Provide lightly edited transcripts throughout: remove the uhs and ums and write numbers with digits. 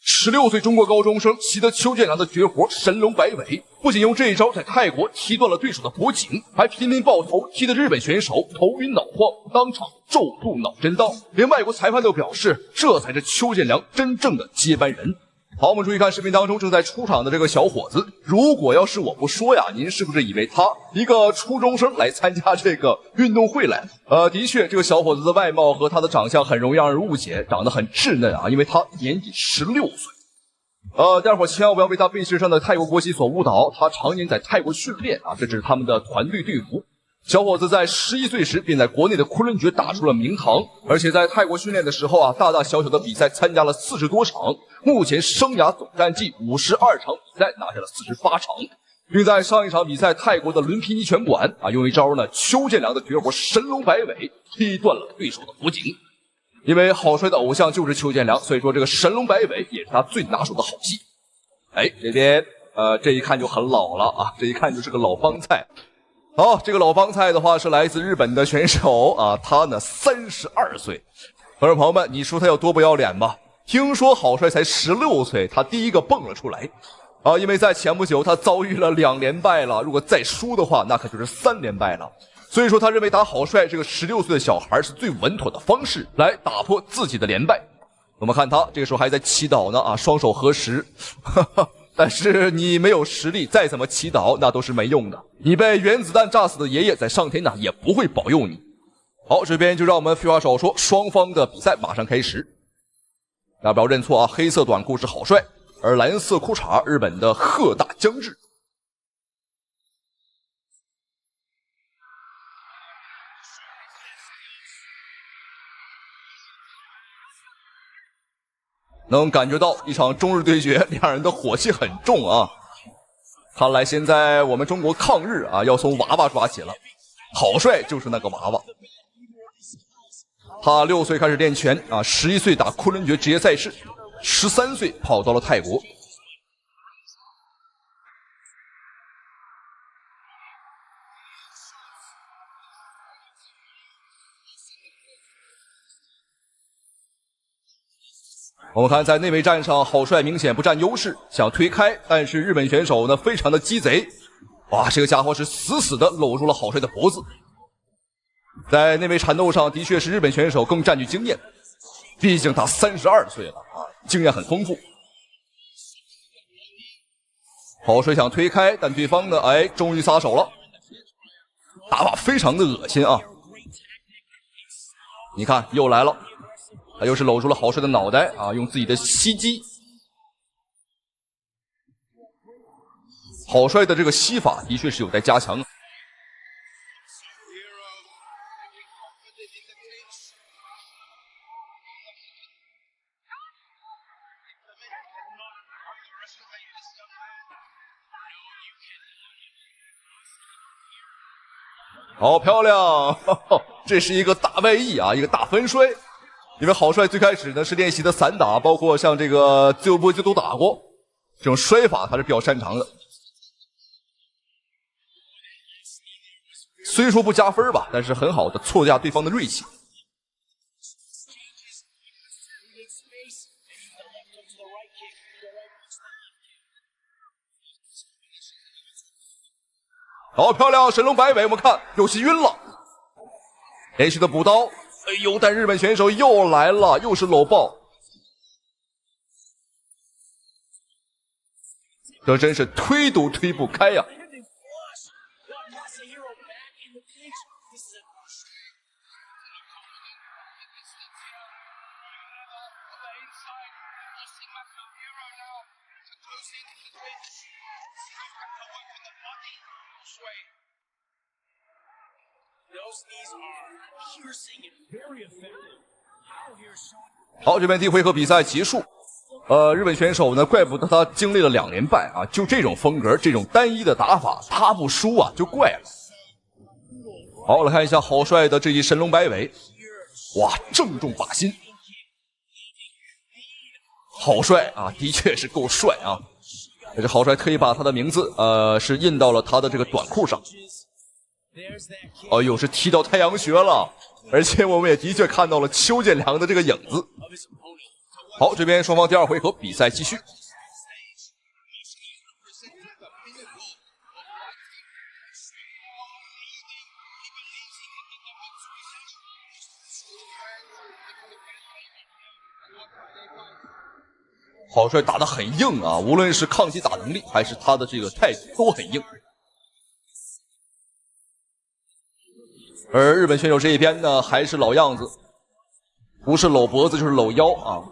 16岁中国高中生习得邱建良的绝活神龙摆尾，不仅用这一招在泰国踢断了对手的脖颈，还频频爆头，踢得日本选手头晕脑晃，当场骤吐脑震荡。连外国裁判都表示，这才是邱建良真正的接班人。好，我们注意看视频当中正在出场的这个小伙子，如果要是我不说呀，您是不是以为他一个初中生来参加这个运动会来？的确，这个小伙子的外貌和他的长相很容易让人误解，长得很稚嫩啊，因为他年仅16岁。大伙千万不要被他背心上的泰国国旗所误导，他常年在泰国训练啊，这只是他们的团队队服。小伙子在11岁时便在国内的昆仑决打出了名堂，而且在泰国训练的时候啊，大大小小的比赛参加了40多场，目前生涯总战绩52场比赛拿下了48场，并在上一场比赛泰国的伦皮尼拳馆啊，用一招呢邱建良的绝活神龙摆尾踢断了对手的脖颈。因为郝帅的偶像就是邱建良，所以说这个神龙摆尾也是他最拿手的好戏。哎，这边这一看就很老了啊，这一看就是个老帮菜。好，这个老帮菜的话是来自日本的选手啊，他呢32岁。观众朋友们，你说他有多不要脸吧？听说郝帅才16岁，他第一个蹦了出来啊，因为在前不久他遭遇了2连败了，如果再输的话，那可就是3连败了。所以说他认为打郝帅这个16岁的小孩是最稳妥的方式来打破自己的连败。我们看他这个时候还在祈祷呢啊，双手合十，但是你没有实力，再怎么祈祷那都是没用的。你被原子弹炸死的爷爷在上天呢也不会保佑你。好，这边就让我们废话少说，双方的比赛马上开始。大家不要认错啊，黑色短裤是郝帅，而蓝色裤衩日本的鹤大将至。能感觉到一场中日对决，两人的火气很重啊！看来现在我们中国抗日啊，要从娃娃抓起了。郝帅就是那个娃娃。他6岁开始练拳啊，11岁打昆仑决职业赛事，13岁跑到了泰国。我们看在内围战上，郝帅明显不占优势，想推开，但是日本选手呢非常的鸡贼，哇，这个家伙是死死的搂住了郝帅的脖子。在内围缠斗上，的确是日本选手更占据经验，毕竟他32岁了啊，经验很丰富。郝帅想推开，但对方呢，哎，终于撒手了，打法非常的恶心啊！你看，又来了。他又是搂住了郝帅的脑袋啊，用自己的膝击。郝帅的这个膝法的确是有待加强。好漂亮，呵呵，这是一个大外翼啊，一个大分摔。因为郝帅最开始呢是练习的散打，包括像这个自由搏击都打过，这种摔法他是比较擅长的。虽说不加分吧，但是很好的挫架对方的锐气。好漂亮，神龙摆尾，我们看有些晕了，连续的补刀。哎呦！但日本选手又来了，又是搂抱，这真是推都推不开呀！好，这边第一回合比赛结束。日本选手呢，怪不得他经历了2连败啊！就这种风格，这种单一的打法，他不输啊，就怪了。好，来看一下郝帅的这一神龙摆尾，哇，正中靶心。郝帅啊，的确是够帅啊！这郝帅特意把他的名字是印到了他的这个短裤上。哎呦，是踢到太阳穴了！而且我们也的确看到了邱建良的这个影子。好，这边双方第二回合比赛继续。郝帅打得很硬啊，无论是抗击打能力还是他的这个态度都很硬。而日本选手这一边呢，还是老样子，不是搂脖子就是搂腰啊。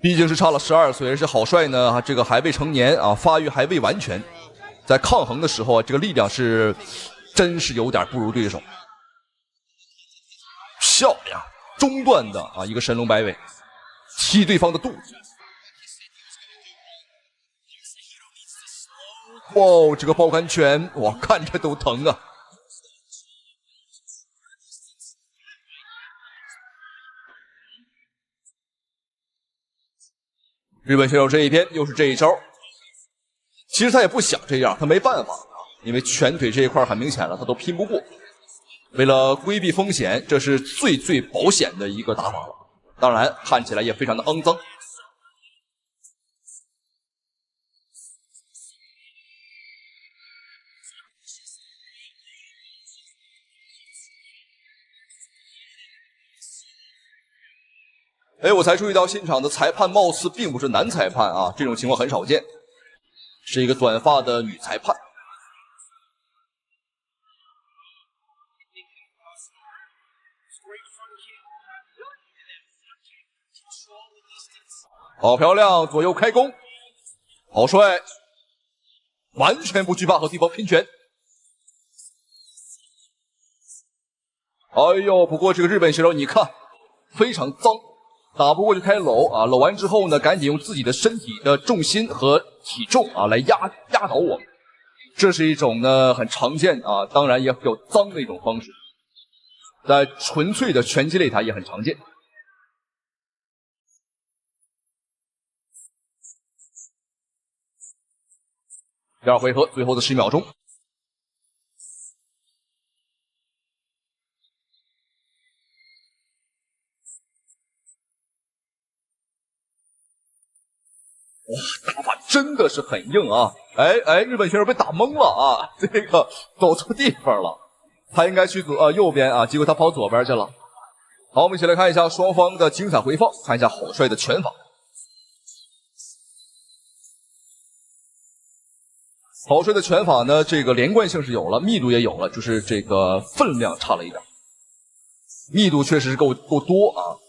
毕竟是差了12岁，而且郝帅呢，这个还未成年啊，发育还未完全，在抗衡的时候啊，这个力量是真是有点不如对手。漂亮，中段的啊一个神龙摆尾，踢对方的肚子。哇，这个抱拳拳，哇，看着都疼啊！日本选手这一边又是这一招，其实他也不想这样，他没办法，因为拳腿这一块很明显了，他都拼不过。为了规避风险，这是最保险的一个打法了。当然，看起来也非常的肮脏。哎，我才注意到现场的裁判貌似并不是男裁判啊，这种情况很少见，是一个短发的女裁判。好漂亮，左右开弓，好帅，完全不惧怕和对方拼拳。哎呦，不过这个日本选手你看，非常脏。打不过就开搂啊，搂完之后呢，赶紧用自己的身体的重心和体重啊来压倒我们，这是一种呢很常见啊，当然也比较脏的一种方式，在纯粹的拳击擂台也很常见。第二回合最后的10秒钟。哇，打法真的是很硬啊！哎，日本选手被打懵了啊，这个走错地方了，他应该去右边啊，结果他跑左边去了。好，我们一起来看一下双方的精彩回放，看一下郝帅的拳法。郝帅的拳法呢，这个连贯性是有了，密度也有了，就是这个分量差了一点，密度确实是够多啊。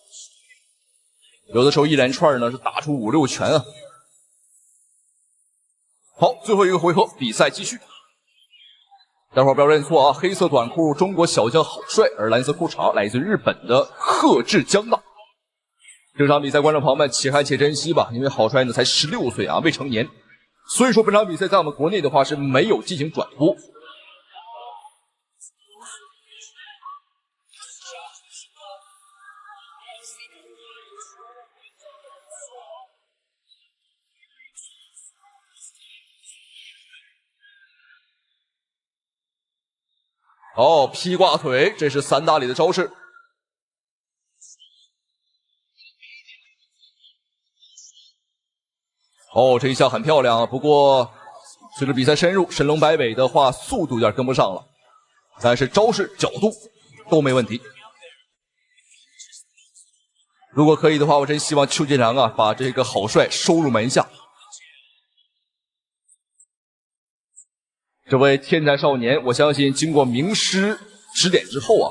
有的时候一连串呢是打出5、6拳啊。好，最后一个回合，比赛继续。待会儿不要认错啊，黑色短裤中国小将郝帅，而蓝色裤衩来自日本的贺志江大。这场比赛，观众朋友们且看且珍惜吧，因为郝帅呢才16岁啊，未成年，所以说本场比赛在我们国内的话是没有进行转播。哦，劈挂腿，这是散打里的招式。哦，这一下很漂亮啊，不过随着比赛深入，神龙摆尾的话速度有点跟不上了，但是招式角度都没问题。如果可以的话，我真希望邱建良啊把这个郝帅收入门下。这位天才少年，我相信经过名师指点之后啊，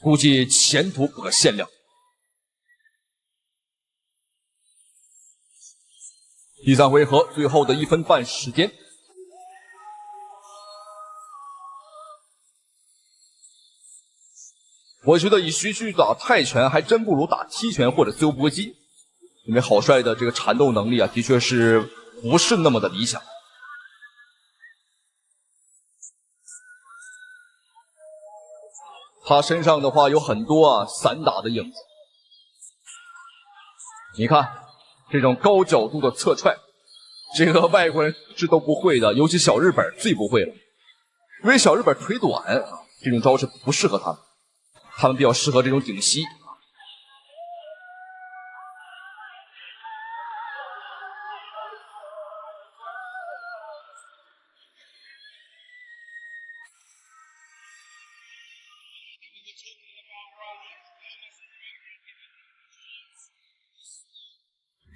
估计前途不可限量。第3回合最后的1分半时间，我觉得以徐去打泰拳还真不如打踢拳或者自由搏击，因为郝帅的这个缠斗能力啊，的确是不是那么的理想。他身上的话有很多啊散打的影子，你看这种高角度的侧踹，这个外国人是都不会的，尤其小日本最不会了，因为小日本腿短啊，这种招式不适合他们，他们比较适合这种顶膝。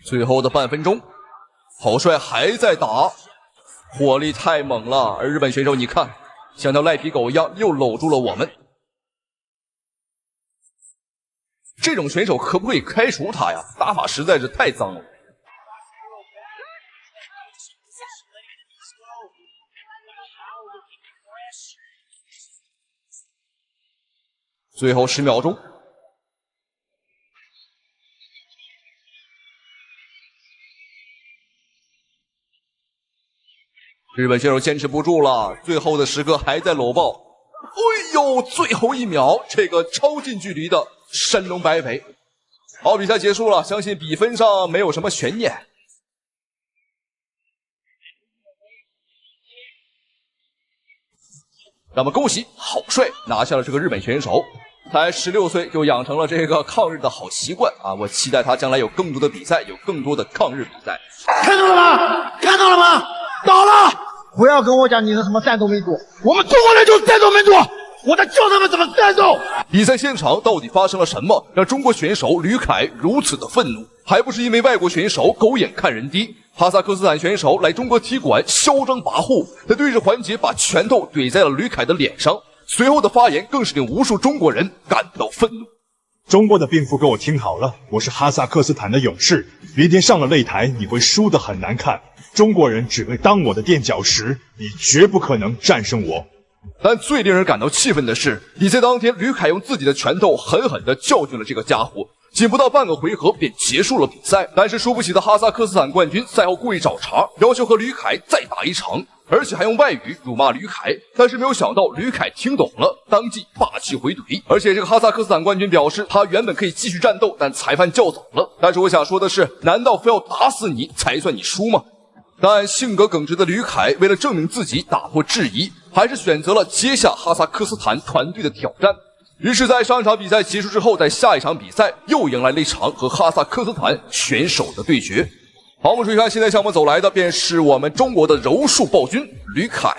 最后的半分钟，郝帅还在打，火力太猛了。而日本选手，你看，像条赖皮狗一样，又搂住了我们。这种选手可不可以开除他呀？打法实在是太脏了。最后10秒钟。日本选手坚持不住了，最后的时刻还在搂抱。哎呦，最后1秒，这个超近距离的神龙摆尾。好，比赛结束了，相信比分上没有什么悬念。那么恭喜郝帅拿下了这个日本选手，才16岁就养成了这个抗日的好习惯啊！我期待他将来有更多的比赛，有更多的抗日比赛。看到了吗？看到了吗？倒了！不要跟我讲你的什么战斗民族，我们中国人就是战斗民族，我在教他们怎么战斗。比赛现场到底发生了什么，让中国选手吕凯如此的愤怒？还不是因为外国选手狗眼看人低。哈萨克斯坦选手来中国踢馆嚣张跋扈，在对峙环节把拳头怼在了吕凯的脸上，随后的发言更是令无数中国人感到愤怒。中国的病夫给我听好了，我是哈萨克斯坦的勇士，明天上了擂台你会输得很难看。中国人只会当我的垫脚石，你绝不可能战胜我。但最令人感到气愤的是，比赛当天，吕凯用自己的拳头狠狠地教训了这个家伙，仅不到半个回合便结束了比赛。但是输不起的哈萨克斯坦冠军赛后故意找茬，要求和吕凯再打一场，而且还用外语辱骂吕凯。但是没有想到吕凯听懂了，当即霸气回怼。而且这个哈萨克斯坦冠军表示，他原本可以继续战斗，但裁判叫走了。但是我想说的是，难道非要打死你才算你输吗？但性格耿直的吕凯为了证明自己，打破质疑，还是选择了接下哈萨克斯坦团队的挑战。于是，在上一场比赛结束之后，在下一场比赛又迎来了一场和哈萨克斯坦选手的对决。好，我们注意看，现在向我们走来的便是我们中国的柔术暴君吕凯。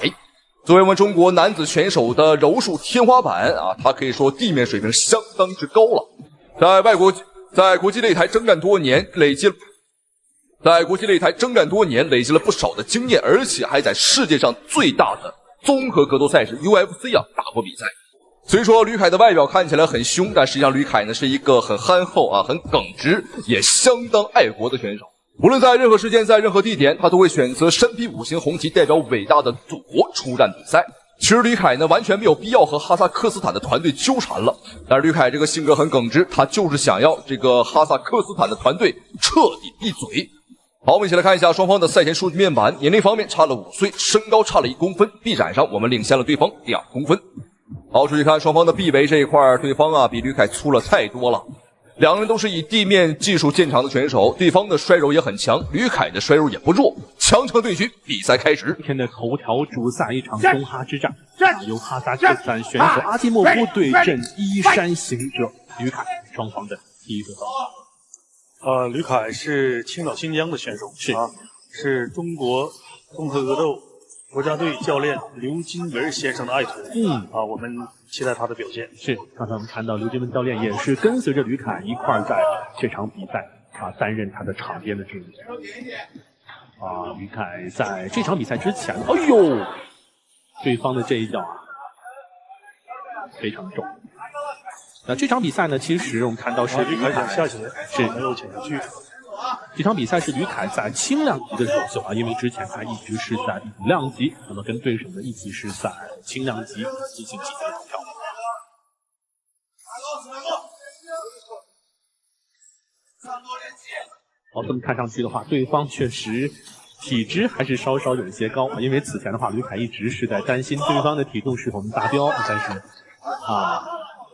作为我们中国男子选手的柔术天花板啊，他可以说地面水平相当之高了。在国际擂台征战多年，累积了不少的经验，而且还在世界上最大的综合格斗赛事 UFC 打过比赛。虽说吕凯的外表看起来很凶，但实际上吕凯呢是一个很憨厚很耿直，也相当爱国的选手。无论在任何时间，在任何地点，他都会选择身披5星红旗，代表伟大的祖国出战比赛。其实吕凯呢完全没有必要和哈萨克斯坦的团队纠缠了，但是吕凯这个性格很耿直，他就是想要这个哈萨克斯坦的团队彻底闭嘴。好，我们一起来看一下双方的赛前数据面板。年龄方面差了5岁，身高差了1公分，臂展上我们领先了对方2公分。好，注意看双方的臂围这一块，对方比吕凯粗了太多了。两个人都是以地面技术见长的选手，对方的摔柔也很强，吕凯的摔柔也不弱，强强对决，比赛开始。今天的头条主赛一场中哈之战，由哈萨克斯坦选手阿基莫夫对阵衣衫行者吕凯，双方的第一个方。吕凯是青岛新疆的选手，是中国综合格斗国家队教练刘金文先生的爱徒。我们期待他的表现。是，刚才我们看到刘金文教练也是跟随着吕凯一块在这场比赛担任他的场边的指引。吕凯在这场比赛之前，哎呦，对方的这一脚非常重。那这场比赛呢，其实我们看到是吕凯想下去，是没有潜下去。这场比赛是吕凯在轻量级的首秀因为之前他一直是在5量级，那么跟对手呢一起是在轻量级进行比赛跳。好，这么看上去的话，对方确实体质还是稍稍有些高因为此前的话，吕凯一直是在担心对方的体重是否能达标，但是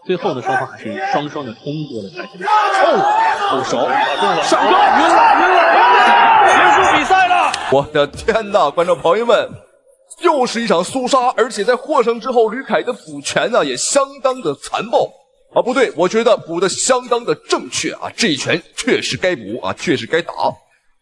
最后呢，双方还是双双的通过了赛前。后手上钩，晕了，结束比赛了。我的天哪，观众朋友们，又是一场肃杀，而且在获胜之后，吕凯的补拳呢也相当的残暴啊，不对，我觉得补的相当的正确啊，这一拳确实该补啊，确实该打。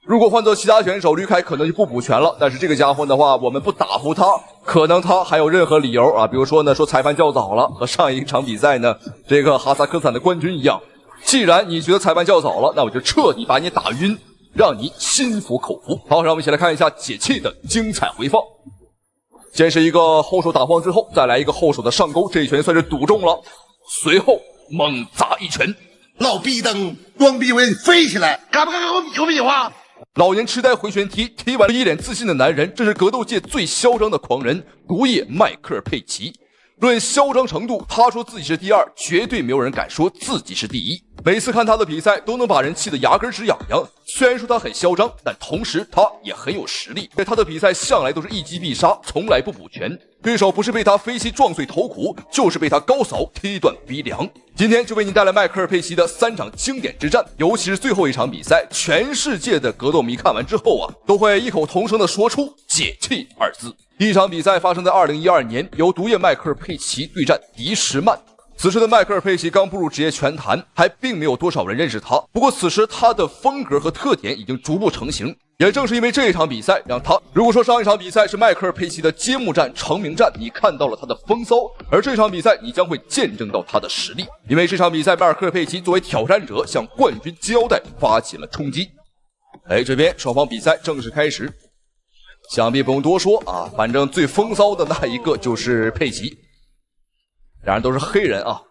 如果换做其他选手，吕凯可能就不补拳了，但是这个家伙的话，我们不打服他，可能他还有任何理由啊，比如说呢，说裁判较早了，和上一场比赛呢，这个哈萨克斯坦的冠军一样。既然你觉得裁判较早了，那我就彻底把你打晕，让你心服口服。好，让我们一起来看一下解气的精彩回放。先是一个后手打晃之后，再来一个后手的上勾，这一拳算是赌中了。随后猛砸一拳，老逼灯装逼为飞起来，敢不敢跟我比划比划？老年痴呆回旋踢，踢完了一脸自信的男人，这是格斗界最嚣张的狂人毒液迈克尔佩奇。论嚣张程度，他说自己是第二，绝对没有人敢说自己是第一。每次看他的比赛，都能把人气得牙根直痒痒。虽然说他很嚣张，但同时他也很有实力。他的比赛向来都是一击必杀，从来不补拳。对手不是被他飞膝撞碎头骨，就是被他高扫踢断鼻梁。今天就为你带来迈克尔佩奇的3场经典之战，尤其是最后一场比赛，全世界的格斗迷看完之后啊，都会异口同声地说出解气2字。第一场比赛发生在2012年，由毒液迈克尔佩奇对战迪什曼。此时的迈克尔佩奇刚步入职业拳坛，还并没有多少人认识他。不过此时他的风格和特点已经逐步成型。也正是因为这一场比赛，让他，如果说上一场比赛是迈克尔佩奇的揭幕战、成名战，你看到了他的风骚，而这场比赛你将会见证到他的实力。因为这场比赛，迈克尔佩奇作为挑战者向冠军金腰带发起了冲击。这边双方比赛正式开始，想必不用多说啊，反正最风骚的那一个就是佩奇。两人都是黑人啊。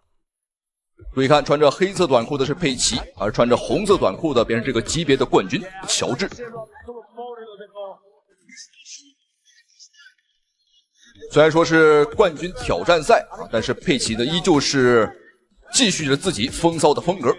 注意看，穿着黑色短裤的是佩奇，而穿着红色短裤的便是这个级别的冠军乔治。虽然说是冠军挑战赛啊，但是佩奇呢依旧是继续着自己风骚的风格。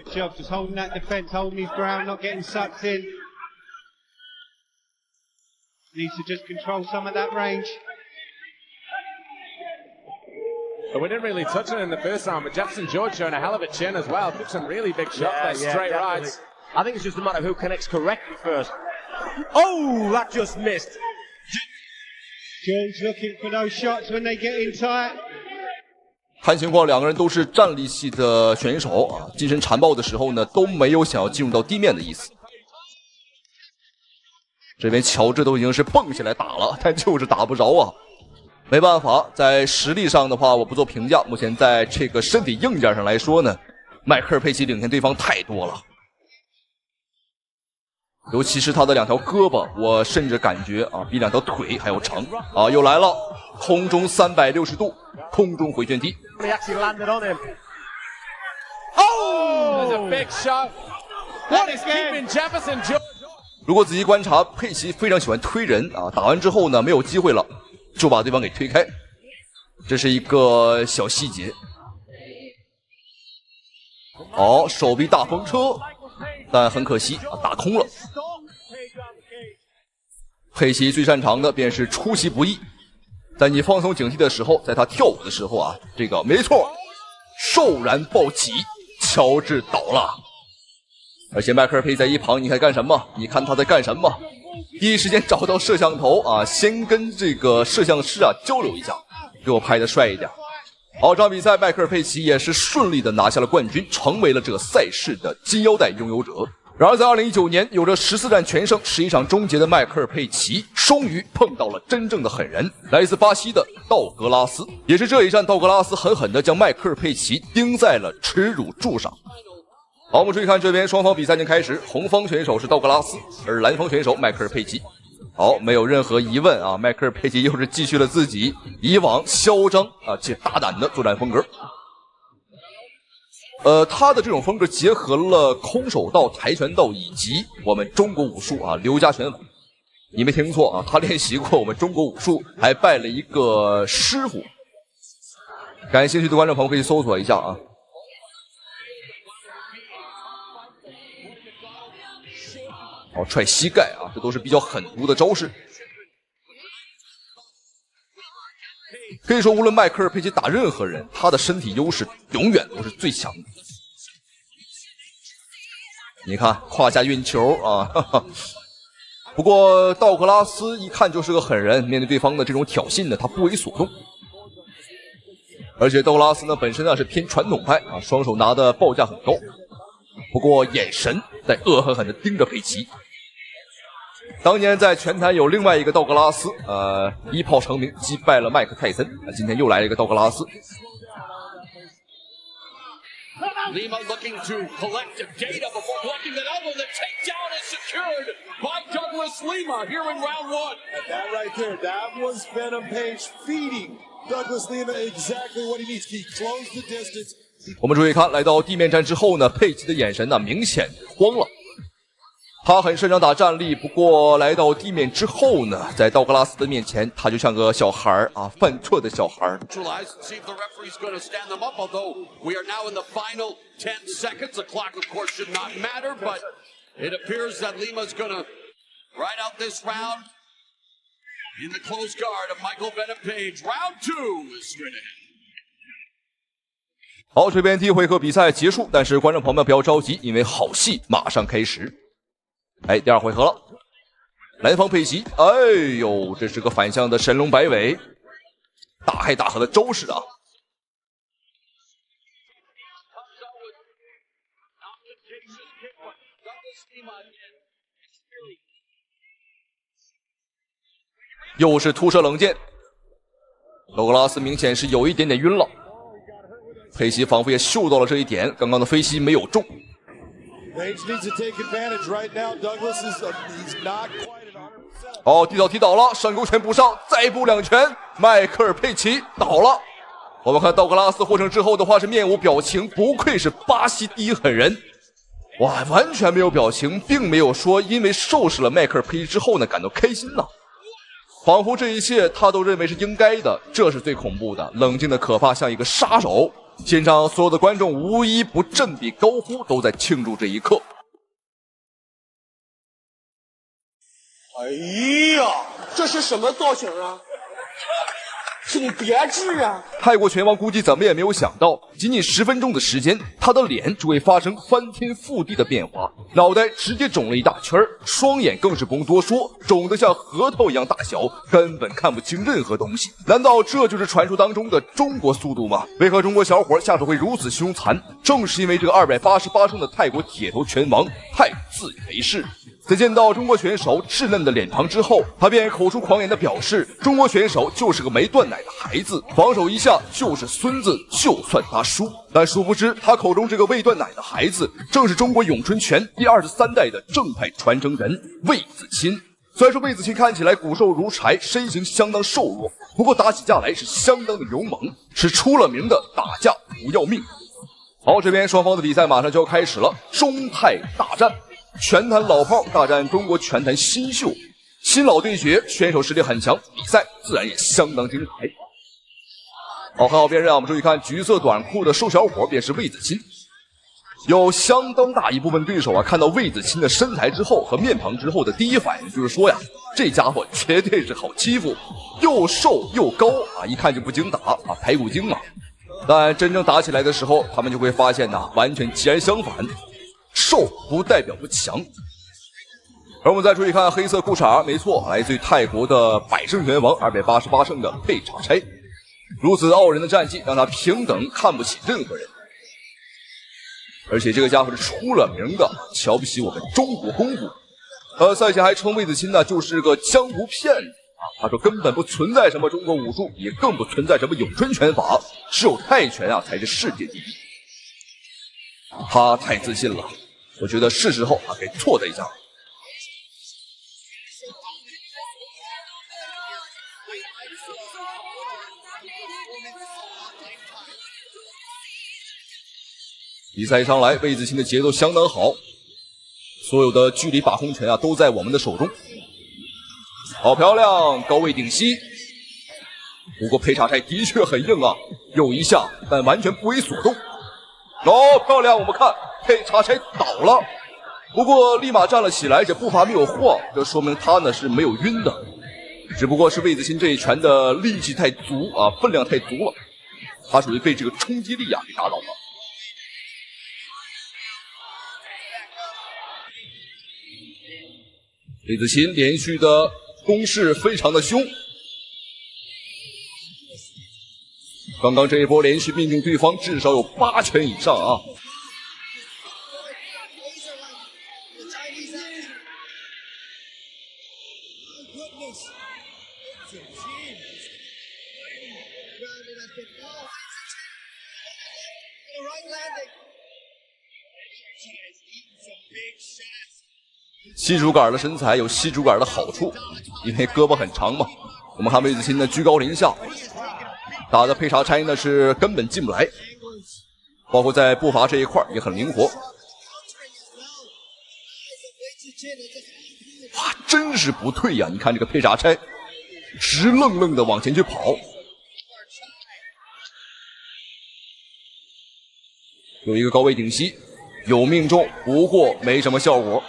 But we didn't really touch it in the first round, but Jackson George showing a hell of a chin as well. Took some really big shots there, straight rights. I think it's just a matter of who connects correctly first. Oh, that just missed. Jones looking for those shots when they get in tight. 看情况，两个人都是站立系的选手啊，近身缠抱的时候呢，都没有想要进入到地面的意思。这边乔治都已经是蹦起来打了，但就是打不着啊。没办法，在实力上的话，我不做评价。目前在这个身体硬件上来说呢，迈克尔佩奇领先对方太多了。尤其是他的2条胳膊，我甚至感觉啊，比2条腿还要长啊！又来了，空中360度，空中回旋踢。Oh, a big shot. What is keeping Jefferson George? 如果仔细观察，佩奇非常喜欢推人啊，打完之后呢，没有机会了。就把对方给推开，这是一个小细节。好，手臂大风车，但很可惜啊，打空了。佩奇最擅长的便是出其不意，在你放松警惕的时候，在他跳舞的时候啊，这个没错，骤然暴起，乔治倒了。而且迈克尔佩在一旁，你看干什么？你看他在干什么？第一时间找到摄像头啊，先跟这个摄像师啊交流一下，给我拍的帅一点。好，这场比赛迈克尔佩奇也是顺利的拿下了冠军，成为了这个赛事的金腰带拥有者。然而在2019年，有着14战全胜、11场终结的迈克尔佩奇，终于碰到了真正的狠人，来自巴西的道格拉斯。也是这一战，道格拉斯狠狠的将迈克尔佩奇钉在了耻辱柱上。好，我们注意看这边双方比赛已经开始，红方选手是道格拉斯，而蓝方选手迈克尔佩奇。好，没有任何疑问啊，迈克尔佩奇又是继续了自己以往嚣张啊且大胆的作战风格。他的这种风格结合了空手道、跆拳道以及我们中国武术啊，刘家拳法。你没听错啊，他练习过我们中国武术，还拜了一个师傅。感兴趣的观众朋友可以搜索一下啊。好，踹膝盖啊，这都是比较狠毒的招式。可以说，无论迈克尔佩奇打任何人，他的身体优势永远都是最强的。你看胯下运球啊，哈哈，不过道格拉斯一看就是个狠人，面对对方的这种挑衅呢，他不为所动。而且道格拉斯呢本身呢是偏传统派啊，双手拿的报价很高，不过眼神在恶狠狠地盯着佩奇。当年在拳坛有另外一个道格拉斯，一炮成名，击败了麦克泰森。今天又来了一个道格拉斯。Lima looking to collect data before blocking the elbow. The takedown is secured by Douglas Lima here in round one. And that right there, that was Venom Page feeding Douglas Lima exactly what he needs. He closed the distance. 我们注意看，来到地面战之后呢，佩奇的眼神呢明显慌了。他很擅长打站立，不过来到地面之后呢，在道格拉斯的面前，他就像个小孩啊，犯错的小孩。We are now in the final 10 seconds. The clock, of course, should not matter, but it appears that Lima's going to ride out this round in the close guard of Michael Venom Page. Round 2 is straight ahead. 好，这边第一回合比赛结束，但是观众朋友们不要着急，因为好戏马上开始。第二回合了，蓝方佩奇，哎呦，这是个反向的神龙摆尾，大开大合的招式啊！又是突射冷箭，道格拉斯明显是有一点点晕了，佩奇仿佛也嗅到了这一点，刚刚的飞膝没有中。Page needs to take advantage right now. Douglas is he's not quite at 100%. 哦，踢倒了，上勾拳补上，再补2拳，迈克尔佩奇倒了。我们看道格拉斯获胜之后的话是面无表情，不愧是巴西第一狠人，哇，完全没有表情，并没有说因为收拾了迈克尔佩奇之后呢感到开心呢，仿佛这一切他都认为是应该的，这是最恐怖的，冷静的可怕，像一个杀手。现场所有的观众无一不振臂高呼，都在庆祝这一刻。哎呀，这是什么造型啊？请别治啊！泰国拳王估计怎么也没有想到，仅仅10分钟的时间，他的脸就会发生翻天覆地的变化，脑袋直接肿了一大圈，双眼更是不用多说，肿得像核桃一样大小，根本看不清任何东西。难道这就是传说当中的中国速度吗？为何中国小伙下手会如此凶残？正是因为这个288胜的泰国铁头拳王太自以为是。在见到中国选手稚嫩的脸庞之后，他便口出狂言的表示，中国选手就是个没断奶的孩子，防守一下就是孙子，就算他输。但殊不知，他口中这个未断奶的孩子，正是中国咏春拳第23代的正派传承人魏子钦。虽然说魏子钦看起来骨瘦如柴，身形相当瘦弱，不过打起架来是相当的勇猛，是出了名的打架不要命。好，这边双方的比赛马上就要开始了，中泰大战。拳坛老炮大战中国拳坛新秀，新老对决，选手实力很强，比赛自然也相当精彩。好，很好辨认啊，我们注意看橘色短裤的瘦小伙便是魏子钦。有相当大一部分对手啊，看到魏子钦的身材之后和面庞之后的第一反应就是说呀，这家伙绝对是好欺负，又瘦又高啊，一看就不经打啊，排骨精嘛。但真正打起来的时候，他们就会发现呢，完全截然相反。瘦不代表不强，而我们再注意看黑色裤衩，没错，来自于泰国的百胜拳王288胜的佩查差，如此傲人的战绩让他平等看不起任何人，而且这个家伙是出了名的瞧不起我们中国功夫。赛前还称魏子钦呢就是个江湖骗子啊，他说根本不存在什么中国武术，也更不存在什么咏春拳法，只有泰拳啊才是世界第一。他太自信了，我觉得是时候啊给挫他一下。比赛上来，魏子钦的节奏相当好，所有的距离把控权啊都在我们的手中。好漂亮，高位顶膝。不过佩查差的确很硬啊，有一下，但完全不为所动。漂亮！我们看佩查差倒了，不过立马站了起来，这步伐没有晃，这说明他呢是没有晕的，只不过是魏子钦这一拳的力气太足啊，分量太足了，他属于被这个冲击力啊给打倒了。魏子钦连续的攻势非常的凶，刚刚这一波连续命中对方至少有8拳以上啊！吸竹竿的身材有吸竹竿的好处，因为胳膊很长嘛。我们看魏子钦的居高临下，打的佩查差呢是根本进不来，包括在步伐这一块也很灵活。哇，真是不退呀！你看这个佩查差，直愣愣的往前去跑。有一个高位顶膝，有命中，不过没什么效果。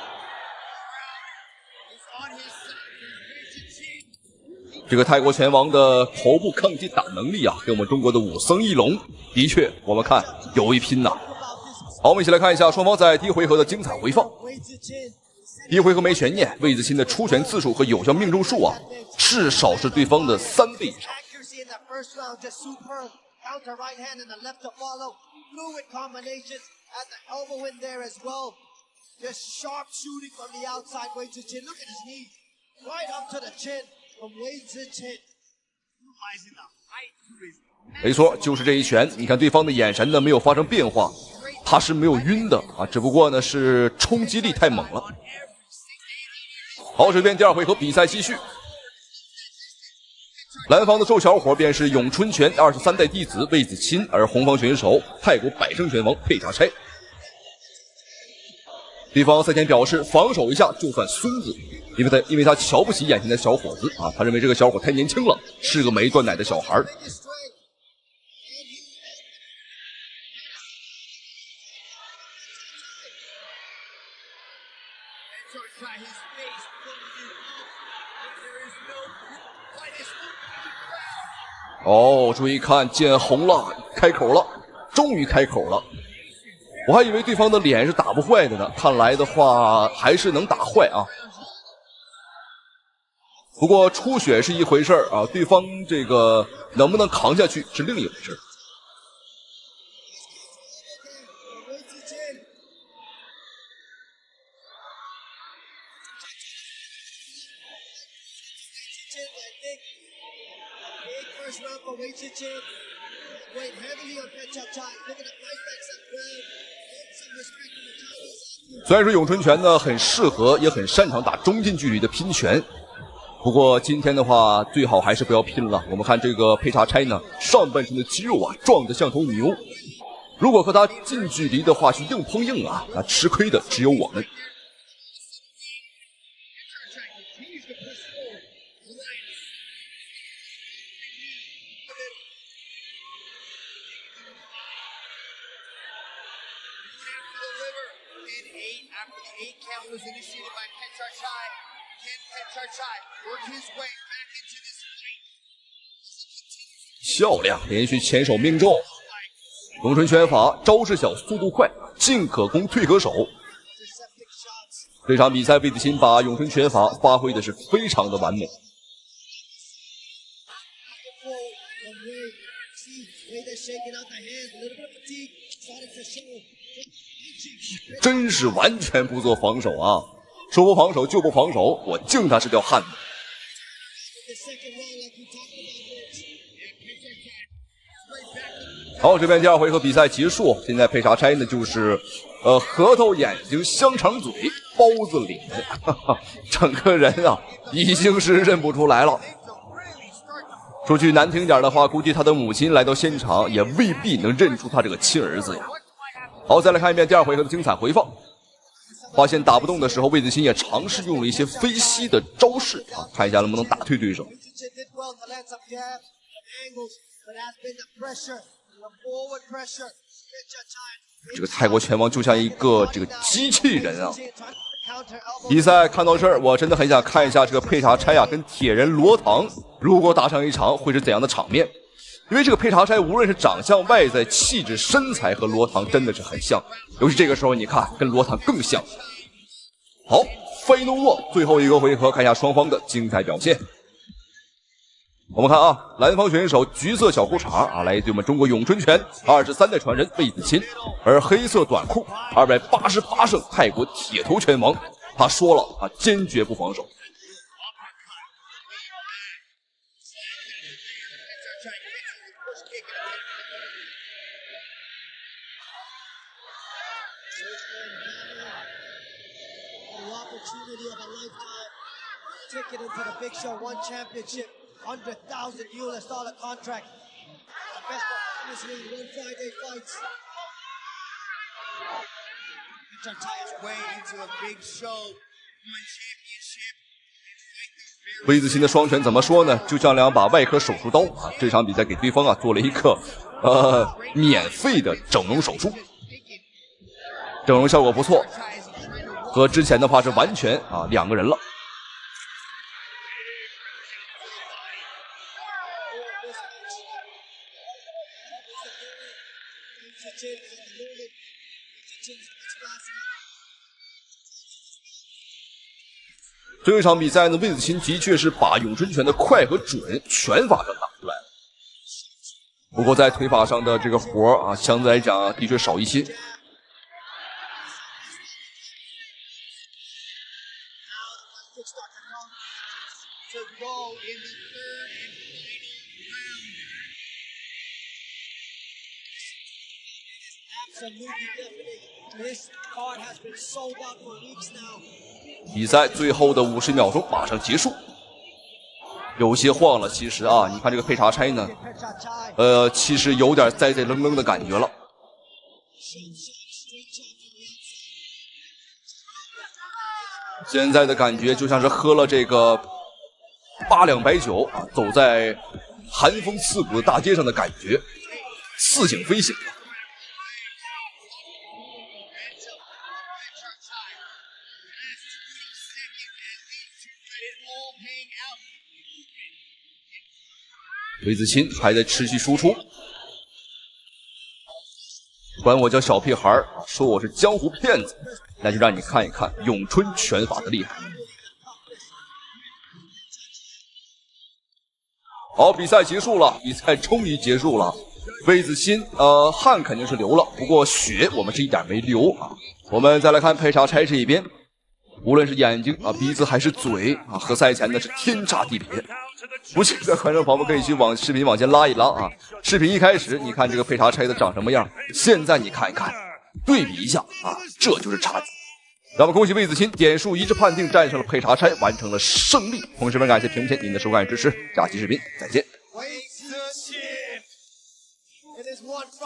这个泰国拳王的头部抗击打能力啊，跟我们中国的武僧一龙的确，我们看有一拼呐。好，我们一起来看一下双方在第一回合的精彩回放。第一回合没悬念，魏子钦的出拳次数和有效命中数啊，至少是对方的3倍以上。没错，就是这一拳。你看对方的眼神呢没有发生变化，他是没有晕的啊，只不过呢是冲击力太猛了。好，这边第2回合比赛继续。蓝方的瘦小伙便是咏春拳23代弟子魏子钦，而红方选手泰国百胜拳王佩查差。对方赛前表示防守一下就算孙子，因为他瞧不起眼前的小伙子啊，他认为这个小伙太年轻了，是个没断奶的小孩。哦，注意看，见红了，开口了，终于开口了。我还以为对方的脸是打不坏的呢，看来的话还是能打坏啊。不过出血是一回事啊，对方这个能不能扛下去是另一回事。虽然说咏春拳呢很适合也很擅长打中近距离的拼拳，不过今天的话最好还是不要拼了。我们看这个佩查差呢，上半身的肌肉啊壮得像头牛，如果和他近距离的话去硬碰硬啊，那吃亏的只有我们。漂亮，连续前手命中。咏春拳法招式小，速度快，进可攻，退可守。这场比赛魏子钦把咏春拳法发挥的是非常的完美。真是完全不做防守啊！说不防守就不防守，我敬他是条汉子。好，这边第2回合比赛结束，现在佩查差呢就是核桃眼睛、香肠嘴、包子脸，哈哈，整个人啊已经是认不出来了。说句难听点的话，估计他的母亲来到现场也未必能认出他这个亲儿子呀。好，再来看一遍第2回合的精彩回放。发现打不动的时候，魏子钦也尝试用了一些飞膝的招式啊，看一下能不能打退对手。这个泰国拳王就像一个这个机器人啊！比赛看到这儿，我真的很想看一下这个佩查差啊跟铁人罗唐如果打上一场会是怎样的场面。因为这个佩查差无论是长相、外在、气质、身材和罗唐真的是很像，尤其这个时候你看跟罗唐更像。好， Final One 最后一个回合，看一下双方的精彩表现。我们看啊，蓝方选手橘色小裤衩啊，来自我们中国咏春拳23代传人魏子钦，而黑色短裤288胜泰国铁头拳王，他说了啊，坚决不防守。Ticket into the Big Show 1 Championship, $100,000 contract. The best performance in 1 Friday fights. Enter Ty's way into a Big Show 1 Championship. 魏子钦的双拳怎么说呢？就像2把外科手术刀啊！这场比赛给对方啊做了一个免费的整容手术，整容效果不错，和之前的话是完全啊2个人了。这一场比赛呢，魏子钦的确是把咏春拳的快和准拳法上打出来了，不过在腿法上的这个活啊，相对来讲的确少一些。比赛最后的50秒钟马上结束，有些晃了。其实啊，你看这个佩查差呢，其实有点栽栽愣愣的感觉了。现在的感觉就像是喝了这个8两白酒啊，走在寒风刺骨的大街上的感觉，似醒非醒。魏子钦还在持续输出，管我叫小屁孩，说我是江湖骗子，那就让你看一看咏春拳法的厉害。好，比赛结束了，比赛终于结束了。魏子钦汗肯定是流了，不过血我们是一点没流啊。我们再来看佩查差这一边，无论是眼睛啊、鼻子还是嘴啊，和赛前呢是天差地别。不信的观众朋友们可以去视频往前拉一拉啊！视频一开始，你看这个佩查差的长什么样，现在你看一看，对比一下啊，这就是差距。咱们恭喜魏子钦点数一致判定战胜了佩查差，完成了胜利。同时们感谢屏幕前您的收看与支持，下期视频再见。